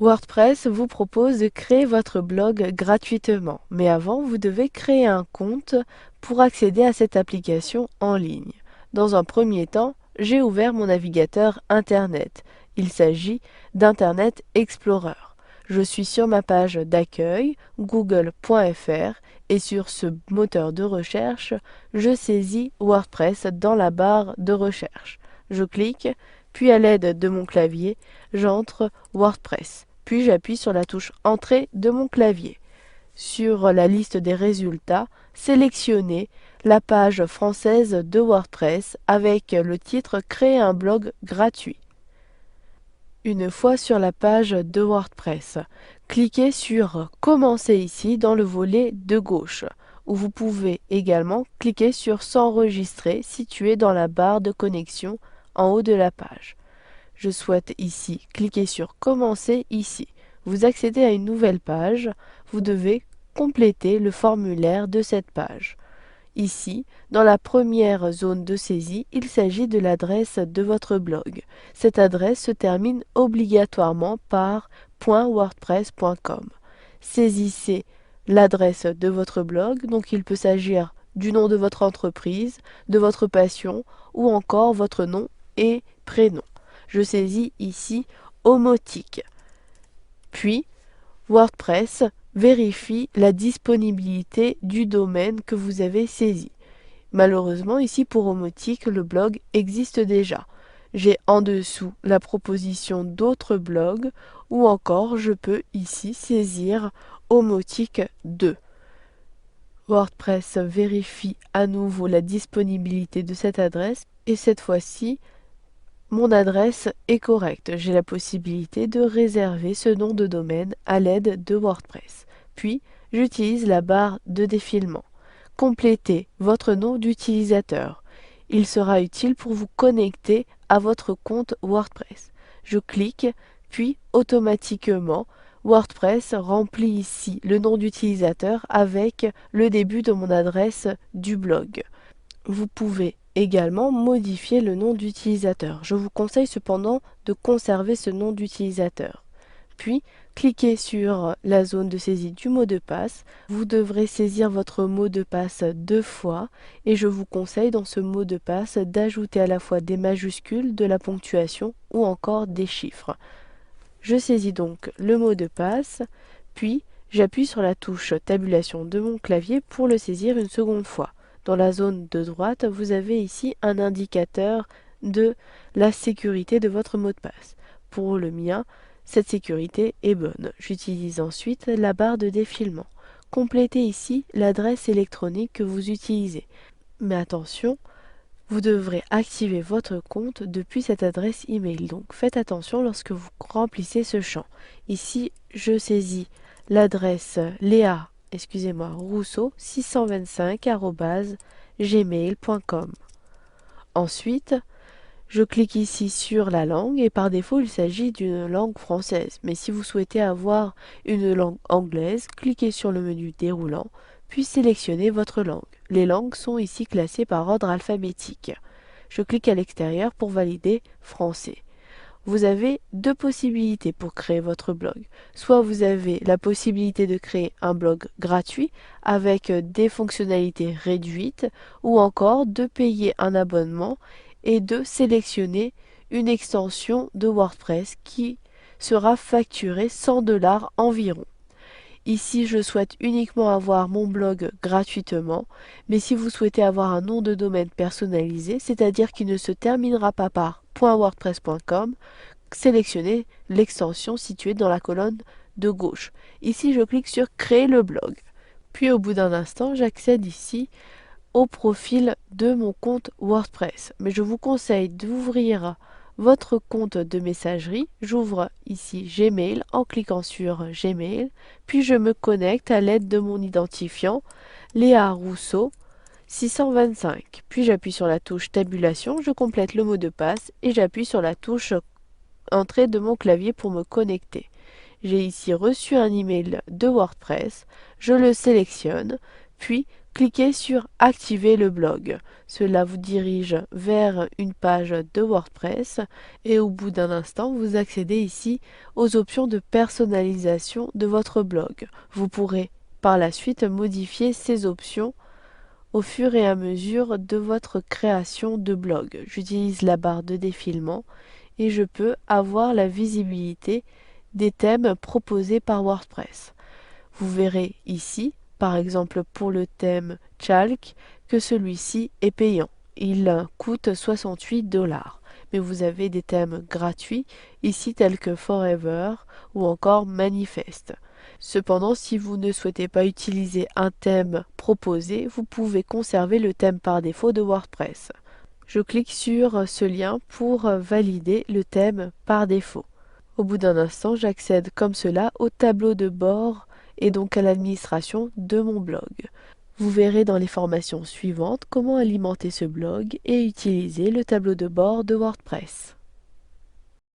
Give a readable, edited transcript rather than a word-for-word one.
WordPress vous propose de créer votre blog gratuitement, mais avant, vous devez créer un compte pour accéder à cette application en ligne. Dans un premier temps, j'ai ouvert mon navigateur Internet. Il s'agit d'Internet Explorer. Je suis sur ma page d'accueil, google.fr, et sur ce moteur de recherche, je saisis WordPress dans la barre de recherche. Je clique, puis à l'aide de mon clavier, j'entre WordPress. Puis j'appuie sur la touche Entrée de mon clavier. Sur la liste des résultats, sélectionnez la page française de WordPress avec le titre Créer un blog gratuit. Une fois sur la page de WordPress, cliquez sur Commencer ici dans le volet de gauche, où vous pouvez également cliquer sur S'enregistrer situé dans la barre de connexion en haut de la page. Je souhaite ici cliquer sur Commencer ici. Vous accédez à une nouvelle page, vous devez compléter le formulaire de cette page. Ici, dans la première zone de saisie, il s'agit de l'adresse de votre blog. Cette adresse se termine obligatoirement par .wordpress.com. Saisissez l'adresse de votre blog, donc il peut s'agir du nom de votre entreprise, de votre passion ou encore votre nom et prénom. Je saisis ici Omotique. Puis, WordPress vérifie la disponibilité du domaine que vous avez saisi. Malheureusement, ici pour Omotique, le blog existe déjà. J'ai en dessous la proposition d'autres blogs ou encore je peux ici saisir Omotique 2. WordPress vérifie à nouveau la disponibilité de cette adresse et cette fois-ci, mon adresse est correcte. J'ai la possibilité de réserver ce nom de domaine à l'aide de WordPress. Puis, j'utilise la barre de défilement. Complétez votre nom d'utilisateur. Il sera utile pour vous connecter à votre compte WordPress. Je clique, puis automatiquement, WordPress remplit ici le nom d'utilisateur avec le début de mon adresse du blog. Vous pouvez également modifier le nom d'utilisateur. Je vous conseille cependant de conserver ce nom d'utilisateur. Puis, cliquez sur la zone de saisie du mot de passe. Vous devrez saisir votre mot de passe 2 fois et je vous conseille dans ce mot de passe d'ajouter à la fois des majuscules, de la ponctuation ou encore des chiffres. Je saisis donc le mot de passe, puis j'appuie sur la touche tabulation de mon clavier pour le saisir une seconde fois. Dans la zone de droite, vous avez ici un indicateur de la sécurité de votre mot de passe. Pour le mien, cette sécurité est bonne. J'utilise ensuite la barre de défilement. Complétez ici l'adresse électronique que vous utilisez. Mais attention, vous devrez activer votre compte depuis cette adresse email. Donc faites attention lorsque vous remplissez ce champ. Ici, je saisis l'adresse Rousseau 625@gmail.com. Ensuite, je clique ici sur la langue et par défaut il s'agit d'une langue française. Mais si vous souhaitez avoir une langue anglaise, cliquez sur le menu déroulant, puis sélectionnez votre langue. Les langues sont ici classées par ordre alphabétique. Je clique à l'extérieur pour valider français. Vous avez deux possibilités pour créer votre blog. Soit vous avez la possibilité de créer un blog gratuit avec des fonctionnalités réduites ou encore de payer un abonnement et de sélectionner une extension de WordPress qui sera facturée 100 $ environ. Ici, je souhaite uniquement avoir mon blog gratuitement, mais si vous souhaitez avoir un nom de domaine personnalisé, c'est-à-dire qui ne se terminera pas par .wordpress.com, sélectionnez l'extension située dans la colonne de gauche. Ici, je clique sur Créer le blog. Puis au bout d'un instant, j'accède ici au profil de mon compte WordPress. Mais je vous conseille d'ouvrir votre compte de messagerie. J'ouvre ici Gmail en cliquant sur Gmail, puis je me connecte à l'aide de mon identifiant Léa Rousseau 625. Puis j'appuie sur la touche tabulation, je complète le mot de passe et j'appuie sur la touche entrée de mon clavier pour me connecter. J'ai ici reçu un email de WordPress, je le sélectionne, puis cliquez sur Activer le blog. Cela vous dirige vers une page de WordPress et au bout d'un instant, vous accédez ici aux options de personnalisation de votre blog. Vous pourrez par la suite modifier ces options au fur et à mesure de votre création de blog. J'utilise la barre de défilement et je peux avoir la visibilité des thèmes proposés par WordPress. Vous verrez ici, par exemple pour le thème Chalk, que celui-ci est payant. Il coûte 68 $. Mais vous avez des thèmes gratuits ici tels que Forever ou encore Manifest. Cependant, si vous ne souhaitez pas utiliser un thème proposé, vous pouvez conserver le thème par défaut de WordPress. Je clique sur ce lien pour valider le thème par défaut. Au bout d'un instant, j'accède comme cela au tableau de bord et donc à l'administration de mon blog. Vous verrez dans les formations suivantes comment alimenter ce blog et utiliser le tableau de bord de WordPress.